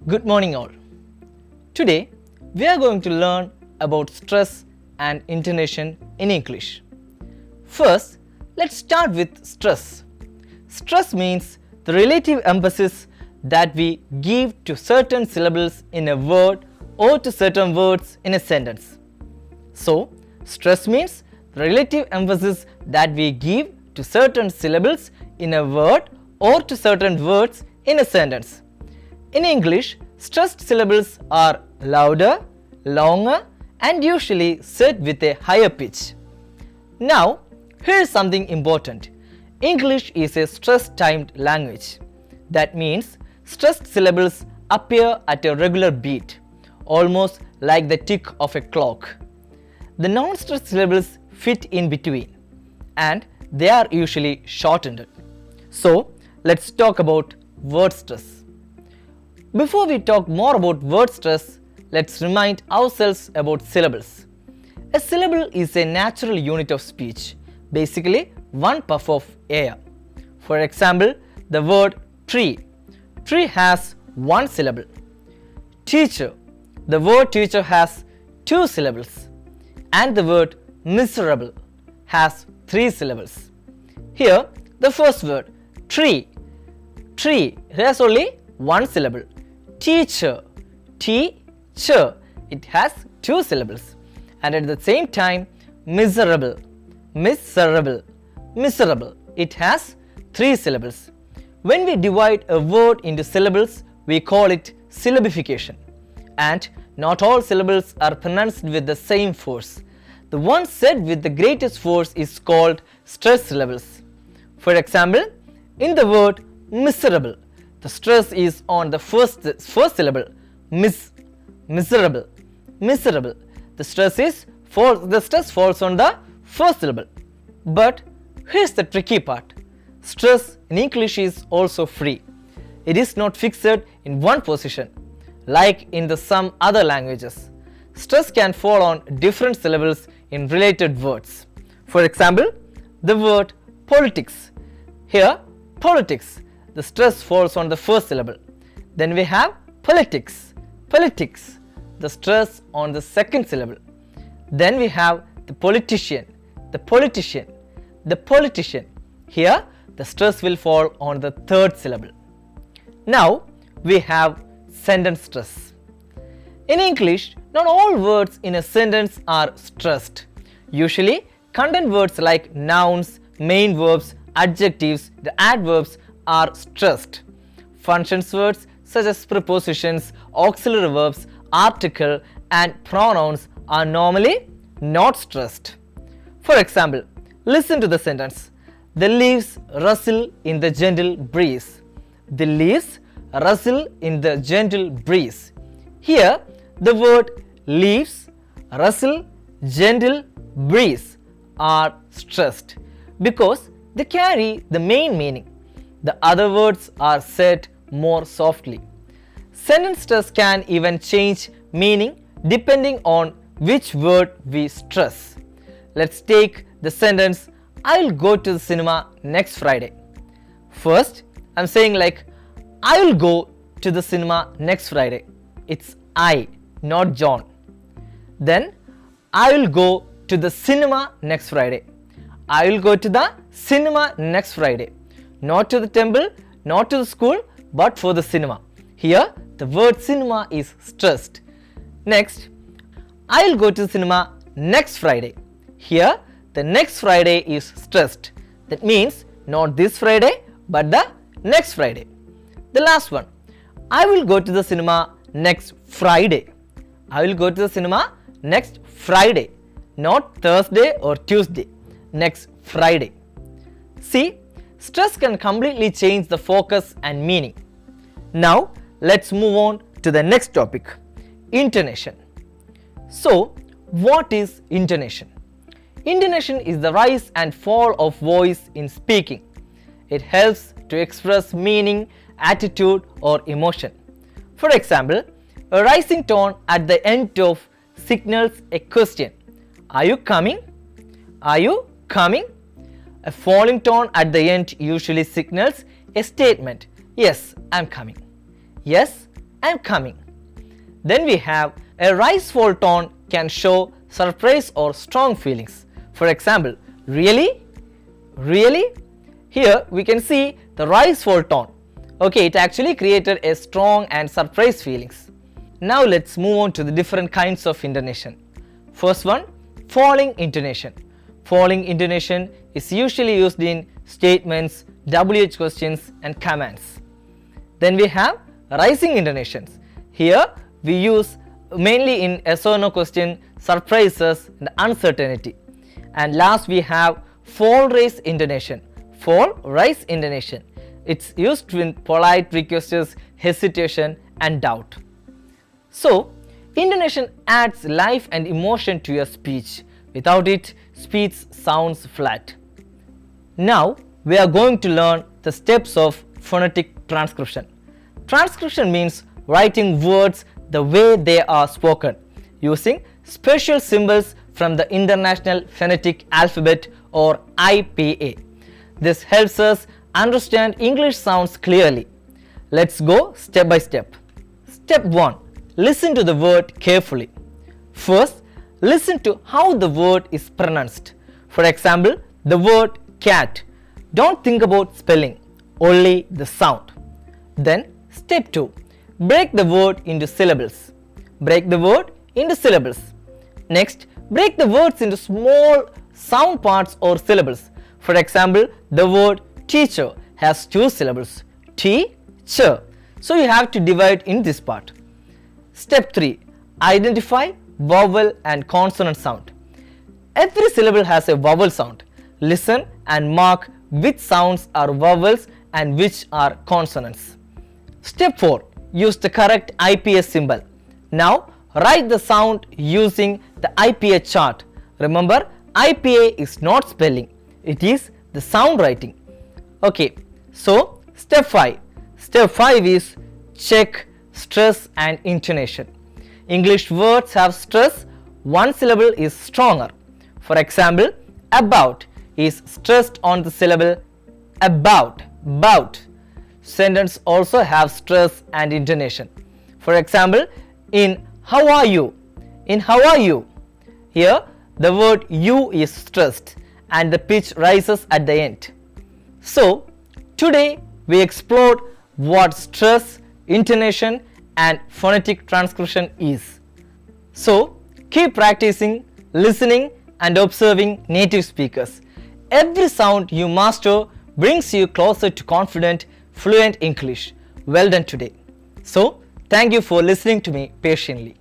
Good morning all. Today we are going to learn about stress and intonation in English. First, let's start with stress. Stress means the relative emphasis that we give to certain syllables in a word or to certain words in a sentence. So, stress means the relative emphasis that we give to certain syllables in a word or to certain words in a sentence. In English, stressed syllables are louder, longer, and usually said with a higher pitch. Now, here is something important. English is a stress-timed language. That means stressed syllables appear at a regular beat, almost like the tick of a clock. The non-stressed syllables fit in between, and they are usually shortened. So, let's talk about word stress. Before we talk more about word stress, let's remind ourselves about syllables. A syllable is a natural unit of speech, basically one puff of air. For example, the word tree. Tree has one syllable. Teacher. The word teacher has two syllables. And the word miserable has three syllables. Here, the first word, tree. Tree has only one syllable. Teacher, teacher, it has two syllables, and at the same time miserable, miserable, miserable, it has three syllables. When we divide a word into syllables, we call it syllabification, and not all syllables are pronounced with the same force. The one said with the greatest force is called stress syllables. For example, in the word miserable, the stress is on the first syllable, miserable, miserable. The stress falls on the first syllable. But here's the tricky part. Stress in English is also free. It is not fixed in one position, like in some other languages. Stress can fall on different syllables in related words. For example, the word politics. Here, politics. The stress falls on the first syllable. Then we have politics, politics, the stress on the second syllable. Then we have the politician, the politician, the politician. Here the stress will fall on the third syllable. Now we have sentence stress. In English, not all words in a sentence are stressed. Usually, content words like nouns, main verbs, adjectives, the adverbs are stressed. Functions words such as prepositions, auxiliary verbs, article, and pronouns are normally not stressed. For example, listen to the sentence. The leaves rustle in the gentle breeze. The leaves rustle in the gentle breeze. Here, the word leaves, rustle, gentle, breeze are stressed because they carry the main meaning. The other words are said more softly. Sentence stress can even change meaning depending on which word we stress. Let's take the sentence, I'll go to the cinema next Friday. First, I'm saying like, I'll go to the cinema next Friday. It's I, not John. Then, I will go to the cinema next Friday. I will go to the cinema next Friday. Not to the temple, not to the school, but for the cinema. Here, the word cinema is stressed. Next, I will go to the cinema next Friday. Here, the next Friday is stressed. That means not this Friday, but the next Friday. The last one, I will go to the cinema next Friday. I will go to the cinema next Friday, not Thursday or Tuesday, next Friday. See, stress can completely change the focus and meaning. Now, let's move on to the next topic, intonation. So, what is intonation? Intonation is the rise and fall of voice in speaking. It helps to express meaning, attitude, or emotion. For example, a rising tone at the end of signals a question. Are you coming? Are you coming? A falling tone at the end usually signals a statement. Yes, I'm coming. Yes, I'm coming. Then we have a rise fall tone can show surprise or strong feelings. For example, really? Really? Here we can see the rise fall tone. Okay, it actually created a strong and surprise feelings. Now let's move on to the different kinds of intonation. First one, falling intonation. Falling intonation is usually used in statements, WH questions and commands. Then we have rising intonations. Here we use mainly in yes or no question, surprises and uncertainty. And last we have fall rise intonation. Fall rise intonation. It's used in polite requests, hesitation and doubt. So, intonation adds life and emotion to your speech. Without it, speech sounds flat. Now, we are going to learn the steps of phonetic transcription. Transcription means writing words the way they are spoken using special symbols from the International Phonetic Alphabet or IPA. This helps us understand English sounds clearly. Let's go step by step. Step 1. Listen to the word carefully. First, listen to how the word is pronounced. For example, the word cat. Don't think about spelling, only the sound. Then, step 2. Break the word into syllables. Break the word into syllables. Next, break the words into small sound parts or syllables. For example, the word teacher has 2 syllables. Teacher. So you have to divide in this part. Step 3. Identify vowel and consonant sound. Every syllable has a vowel sound. Listen and mark which sounds are vowels and which are consonants. Step 4. Use the correct IPA symbol. Now write the sound using the IPA chart. Remember, IPA is not spelling. It is the sound writing. Okay, so step 5. Step 5 is check stress and intonation. English words have stress. One syllable is stronger. For example, about is stressed on the syllable about. Sentence also have stress and intonation. For example, in how are you? In how are you? Here the word you is stressed and the pitch rises at the end. So today we explored what stress, intonation and phonetic transcription is. So keep practicing, listening and observing native speakers. Every sound you master brings you closer to confident, fluent English. Well done today. So thank you for listening to me patiently.